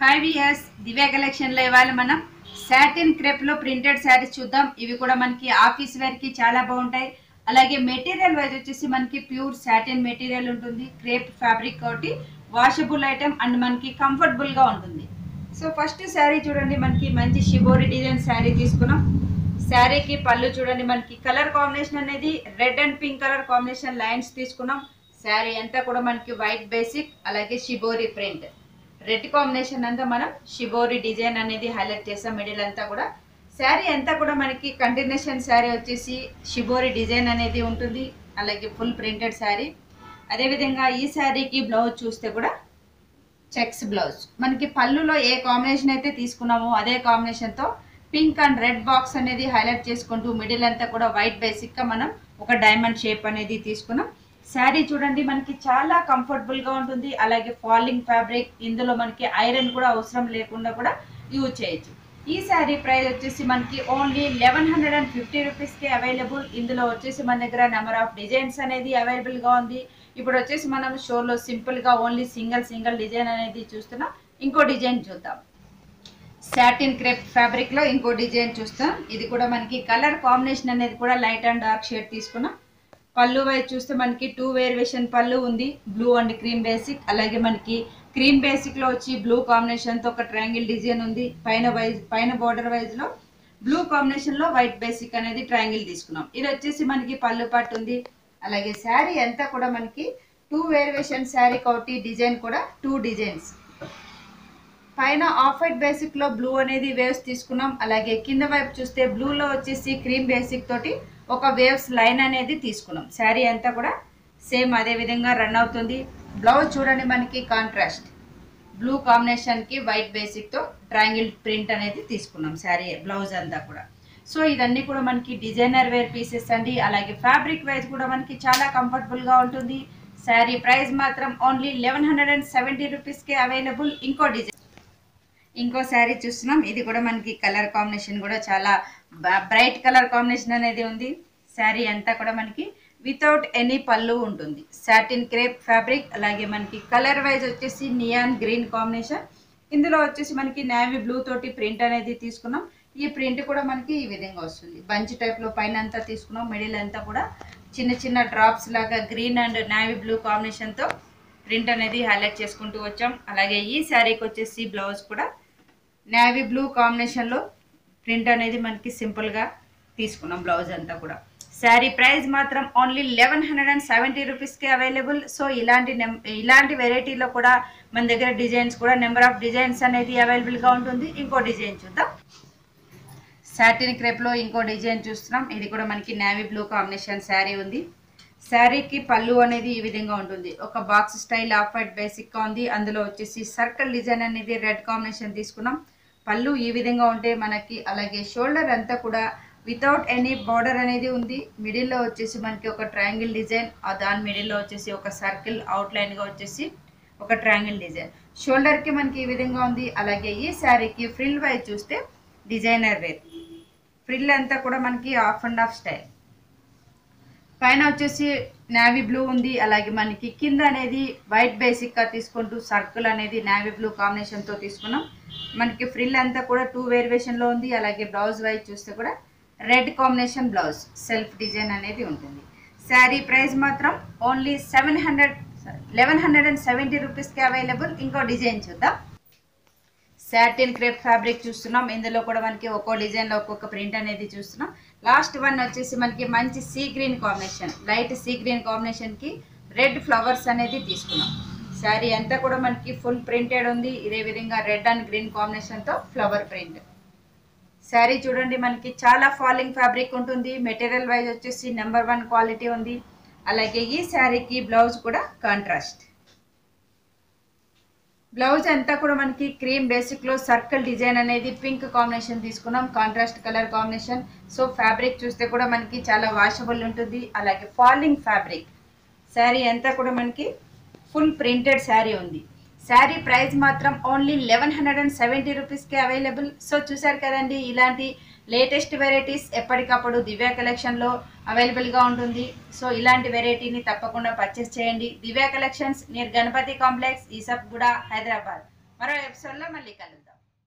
Hi viewers, దివ్య కలెక్షన్లో ఇవాళ మనం సాటిన్ క్రేప్లో ప్రింటెడ్ శారీస్ చూద్దాం. ఇవి కూడా మనకి ఆఫీస్ వేర్కి చాలా బాగుంటాయి. అలాగే మెటీరియల్ వైజ్ వచ్చేసి మనకి ప్యూర్ సాటిన్ మెటీరియల్ ఉంటుంది. క్రేప్ ఫ్యాబ్రిక్ ఒకటి వాషబుల్ ఐటమ్ అండ్ మనకి కంఫర్టబుల్గా ఉంటుంది. సో ఫస్ట్ శారీ చూడండి, మనకి మంచి షిబోరి డిజైన్ శారీ తీసుకున్నాం. శారీకి పళ్ళు చూడండి, మనకి కలర్ కాంబినేషన్ అనేది red and pink colour combination lines తీసుకున్నాం. శారీ అంతా కూడా మనకి వైట్ బేసిక్ అలాగే షిబోరి ప్రింట్ రెడ్ కాంబినేషన్ అంతా మనం షిబోరి డిజైన్ అనేది హైలైట్ చేసాం. మిడిల్ అంతా కూడా శారీ అంతా కూడా మనకి కంటిన్యూషన్ శారీ వచ్చేసి షిబోరి డిజైన్ అనేది ఉంటుంది. అలాగే ఫుల్ ప్రింటెడ్ శారీ. అదేవిధంగా ఈ శారీకి బ్లౌజ్ చూస్తే కూడా చెక్స్ బ్లౌజ్. మనకి పళ్ళులో ఏ కాంబినేషన్ అయితే తీసుకున్నామో అదే కాంబినేషన్తో పింక్ అండ్ రెడ్ బాక్స్ అనేది హైలైట్ చేసుకుంటూ మిడిల్ అంతా కూడా వైట్ బేసిక్గా మనం ఒక డైమండ్ షేప్ అనేది తీసుకున్నాం. శారీ చూడండి, మనకి చాలా కంఫర్టబుల్గా ఉంటుంది. అలాగే ఫాలింగ్ ఫ్యాబ్రిక్, ఇందులో మనకి ఐరన్ కూడా అవసరం లేకుండా కూడా యూజ్ చేయొచ్చు. ఈ శారీ ప్రైస్ వచ్చేసి మనకి ఓన్లీ 1150 రూపీస్కి అవైలబుల్. ఇందులో వచ్చేసి మన దగ్గర నెంబర్ ఆఫ్ డిజైన్స్ అనేది అవైలబుల్గా ఉంది. ఇప్పుడు వచ్చేసి మనం షోలో సింపుల్గా ఓన్లీ సింగిల్ డిజైన్ అనేది చూస్తున్నాం. ఇంకో డిజైన్ చూద్దాం. సాటిన్ క్రేప్ ఫ్యాబ్రిక్లో ఇంకో డిజైన్ చూస్తాం. ఇది కూడా మనకి కలర్ కాంబినేషన్ అనేది కూడా లైట్ అండ్ డార్క్ షేడ్ తీసుకున్నాం. పళ్ళు వైజ్ చూస్తే మనకి 2 వేరియేషన్ పళ్ళు ఉంది. Blue and cream basic. అలాగే మనకి క్రీమ్ బేసిక్లో వచ్చి బ్లూ కాంబినేషన్తో ఒక ట్రయాంగిల్ డిజైన్ ఉంది. పైన బార్డర్ వైజ్లో బ్లూ కాంబినేషన్లో వైట్ బేసిక్ అనేది ట్రయాంగిల్ తీసుకున్నాం. ఇది వచ్చేసి మనకి పళ్ళు పట్టు ఉంది. అలాగే శారీ అంతా కూడా మనకి 2 వేరియేషన్ శారీ ఒకటి డిజైన్ కూడా 2 డిజైన్స్. పైన ఆఫ్ వైట్ బేసిక్లో బ్లూ అనేది వేవ్స్ తీసుకున్నాం. అలాగే కింద వైపు చూస్తే బ్లూలో వచ్చేసి క్రీమ్ బేసిక్ తోటి ఒక వేవ్స్ లైన్ అనేది తీసుకున్నాం. శారీ అంతా కూడా సేమ్ అదే విధంగా రన్ అవుతుంది. బ్లౌజ్ చూడండి, మనకి కాంట్రాస్ట్ బ్లూ కాంబినేషన్కి వైట్ బేసిక్తో ట్రయాంగిల్ ప్రింట్ అనేది తీసుకున్నాం శారీ బ్లౌజ్ అంతా కూడా. సో ఇదన్నీ కూడా మనకి డిజైనర్ వేర్ పీసెస్ అండి. అలాగే ఫ్యాబ్రిక్ వైజ్ కూడా మనకి చాలా కంఫర్టబుల్గా ఉంటుంది. శారీ ప్రైస్ మాత్రం ఓన్లీ 1170 రూపీస్కి అవైలబుల్. ఇంకో శారీ చూస్తున్నాం. ఇది కూడా మనకి కలర్ కాంబినేషన్ కూడా చాలా బ్రైట్ కలర్ కాంబినేషన్ అనేది ఉంది. శారీ అంతా కూడా మనకి వితౌట్ ఎనీ పళ్ళు ఉంటుంది. Satin crepe fabric. అలాగే మనకి కలర్ వైజ్ వచ్చేసి నియాన్ గ్రీన్ కాంబినేషన్. ఇందులో వచ్చేసి మనకి నేవీ బ్లూ తోటి ప్రింట్ అనేది తీసుకున్నాం. ఈ ప్రింట్ కూడా మనకి ఈ విధంగా వస్తుంది. బంచ్ టైప్లో పైన అంతా తీసుకున్నాం. మిడిల్ అంతా కూడా చిన్న డ్రాప్స్ లాగా గ్రీన్ అండ్ నేవీ బ్లూ కాంబినేషన్తో ప్రింట్ అనేది హైలైట్ చేసుకుంటూ వచ్చాం. అలాగే ఈ శారీకి వచ్చేసి బ్లౌజ్ కూడా నేవీ బ్లూ కాంబినేషన్లో ప్రింట్ అనేది మనకి సింపుల్గా తీసుకున్నాం. బ్లౌజ్ అంతా కూడా. శారీ ప్రైస్ మాత్రం ఓన్లీ 1170 రూపీస్కి అవైలబుల్. సో ఇలాంటి వెరైటీలో కూడా మన దగ్గర డిజైన్స్ కూడా నెంబర్ ఆఫ్ డిజైన్స్ అనేది అవైలబుల్గా ఉంటుంది. ఇంకో డిజైన్ చూద్దాం. సాటిన్ క్రేప్లో ఇంకో డిజైన్ చూస్తున్నాం. ఇది కూడా మనకి నేవీ బ్లూ కాంబినేషన్ శారీ ఉంది. శారీకి పళ్ళు అనేది ఈ విధంగా ఉంటుంది. ఒక బాక్స్ స్టైల్ ఆఫ్ వైట్ బేసిక్గా ఉంది. అందులో వచ్చేసి సర్కిల్ డిజైన్ అనేది రెడ్ కాంబినేషన్ తీసుకున్నాం. పళ్ళు ఈ విధంగా ఉంటే మనకి. అలాగే షోల్డర్ అంతా కూడా వితౌట్ ఎనీ బార్డర్ అనేది ఉంది. మిడిల్లో వచ్చేసి మనకి ఒక ట్రయాంగిల్ డిజైన్, దాని మిడిల్లో వచ్చేసి ఒక సర్కిల్ అవుట్లైన్గా వచ్చేసి ఒక ట్రయాంగిల్ డిజైన్. షోల్డర్కి మనకి ఈ విధంగా ఉంది. అలాగే ఈ శారీకి ఫ్రిల్ వైజ్ చూస్తే డిజైనర్ వేర్. ఫ్రిల్ అంతా కూడా మనకి ఆఫ్ అండ్ ఆఫ్ స్టైల్. పైన వచ్చేసి నేవీ బ్లూ ఉంది. అలాగే మనకి కింద అనేది వైట్ బేసిక్గా తీసుకుంటూ సర్కిల్ అనేది నేవీ బ్లూ కాంబినేషన్తో తీసుకున్నాం. మనకి ఫ్రిల్ అంతా కూడా 2 వేరియేషన్లో ఉంది. అలాగే బ్లౌజ్ వైజ్ చూస్తే కూడా red combination blouse self design అనేది ఉంటుంది. శారీ ప్రైస్ మాత్రం ఓన్లీ 1170 రూపీస్కి అవైలబుల్. ఇంకో డిజైన్ చూద్దాం. సాటిన్ క్రేప్ ఫ్యాబ్రిక్ చూస్తున్నాం. ఇందులో కూడా మనకి ఒక్కో డిజైన్లో ఒక్కొక్క ప్రింట్ అనేది చూస్తున్నాం. లాస్ట్ వన్ వచ్చేసి మనకి మంచి sea green combination, light sea green కాంబినేషన్కి రెడ్ ఫ్లవర్స్ అనేది తీసుకున్నాం. శారీ అంతా కూడా మనకి ఫుల్ ప్రింటెడ్ ఉంది. ఇదే విధంగా రెడ్ అండ్ గ్రీన్ కాంబినేషన్తో ఫ్లవర్ ప్రింట్. శారీ చూడండి, మనకి చాలా ఫాలింగ్ ఫ్యాబ్రిక్ ఉంటుంది. మెటీరియల్ వైజ్ వచ్చేసి నెంబర్ 1 క్వాలిటీ ఉంది. అలాగే ఈ శారీకి బ్లౌజ్ కూడా కాంట్రాస్ట్. బ్లౌజ్ అంతా కూడా మనకి క్రీమ్ బేసిక్లో సర్కిల్ డిజైన్ అనేది పింక్ కాంబినేషన్ తీసుకున్నాం. Contrast colour combination. So fabric చూస్తే కూడా మనకి చాలా వాషబుల్ ఉంటుంది. అలాగే ఫాలింగ్ ఫ్యాబ్రిక్. శారీ అంతా కూడా మనకి ఫుల్ ప్రింటెడ్ శారీ ఉంది. శారీ ప్రైస్ మాత్రం ఓన్లీ 1170 రూపీస్కి అవైలబుల్. సో చూసారు కదండి, ఇలాంటి లేటెస్ట్ వెరైటీస్ ఎప్పటికప్పుడు దివ్య కలెక్షన్లో అవైలబుల్గా ఉంటుంది. సో ఇలాంటి వెరైటీని తప్పకుండా పర్చేస్ చేయండి. Divya collections near Ganapati complex, Yousufguda, Hyderabad. మరో ఎపిసోడ్లో మళ్ళీ కలుద్దాం.